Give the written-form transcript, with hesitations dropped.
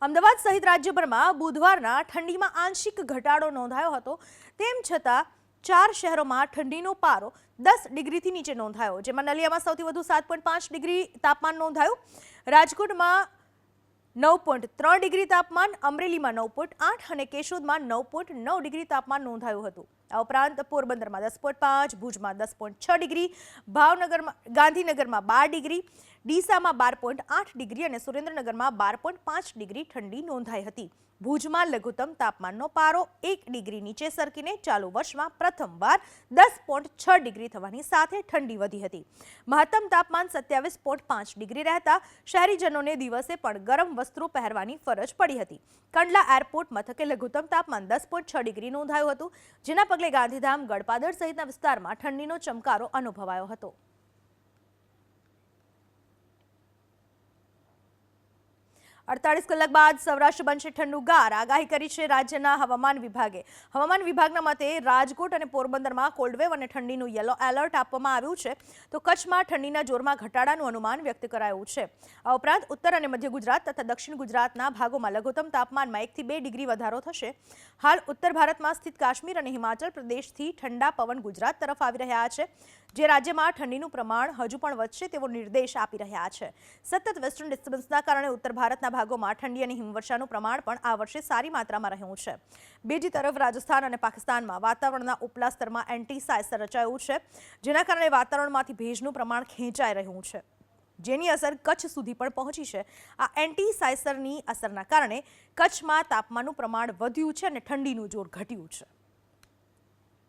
અમદાવાદ સહિત રાજ્યભરમાં બુધવારના ઠંડીમાં આંશિક ઘટાડો નોંધાયો હતો। તેમ છતાં 4 શહેરોમાં ઠંડીનો પારો 10 ડિગ્રીથી નીચે નોંધાયો, જેમાં નલિયામાં સૌથી વધુ 7.5 ડિગ્રી તાપમાન નોંધાયું। રાજકોટમાં 9.3 ડિગ્રી તાપમાન, અમરેલીમાં 9.8 અને કેશોદમાં 9.9 ડિગ્રી તાપમાન નોંધાયું હતું। આ ઉપરાંત પોરબંદરમાં 10.5, ભુજમાં 10.6 ડિગ્રી, ગાંધીનગરમાં 12 ડિગ્રી, ડીસામાં 12.8 ડિગ્રી અને સુરેન્દ્રનગરમાં 12.5 ડિગ્રી ઠંડી નોંધાઈ હતી। ભુજમાં લઘુત્તમ તાપમાનનો પારો 1 ડિગ્રી નીચે સરકીને ચાલુ વર્ષમાં પ્રથમવાર 10.6 ડિગ્રી થવાની સાથે ઠંડી વધી હતી। મહત્તમ તાપમાન 27.5 ડિગ્રી રહેતા શહેરીજનોને દિવસે પણ ગરમ વસ્ત્રો પહેરવાની ફરજ પડી હતી। કંડલા એરપોર્ટ મથકે લઘુત્તમ તાપમાન 10.6 ડિગ્રી નોંધાયું હતું, જેના પગલે ગાંધીધામ, ગળપાદર સહિતના વિસ્તારમાં ઠંડીનો ચમકારો અનુભવાયો હતો। 48 કલાક બાદ સૌરાષ્ટ્ર બનશે ઠંડુગાર, આગાહી કરી છે રાજ્યના હવામાન વિભાગે। હવામાન વિભાગના મતે રાજકોટ અને પોરબંદરમાં કોલ્ડવેવ અને ઠંડીનું યલો એલર્ટ આપવામાં આવ્યું છે, તો કચ્છમાં ઠંડીના જોરમાં ઘટાડાનું અનુમાન વ્યક્ત કરાયું છે। આ ઉપરાંત ઉત્તર અને મધ્ય ગુજરાત તથા દક્ષિણ ગુજરાતના ભાગોમાં લઘુત્તમ તાપમાનમાં 1 થી 2 ડિગ્રી વધારો થશે। હાલ ઉત્તર ભારતમાં સ્થિત કાશ્મીર અને હિમાચલ પ્રદેશથી ઠંડા પવન ગુજરાત તરફ આવી રહ્યા છે, જે રાજ્યમાં ઠંડીનું પ્રમાણ હજુ પણ વધશે તેવો નિર્દેશ આપી રહ્યા છે। સતત વેસ્ટર્ન ડિસ્ટર્બન્સના કારણે ઉત્તર ભારતના ભાગોમાં ઠંડી અને હિમવર્ષાનું પ્રમાણ પણ આ વર્ષે સારી માત્રામાં રહ્યું છે। બીજી તરફ રાજસ્થાન અને પાકિસ્તાનમાં વાતાવરણના ઉપલા સ્તરમાં એન્ટી સાયક્લોન રચાયું છે, જેના કારણે વાતાવરણમાંથી ભેજનું પ્રમાણ ખેંચાઈ રહ્યું છે, જેની અસર કચ્છ સુધી પણ પહોંચી છે। આ એન્ટી સાયક્લોનની અસરના કારણે કચ્છમાં તાપમાનનું પ્રમાણ વધ્યું છે અને ઠંડીનું જોર ઘટ્યું છે।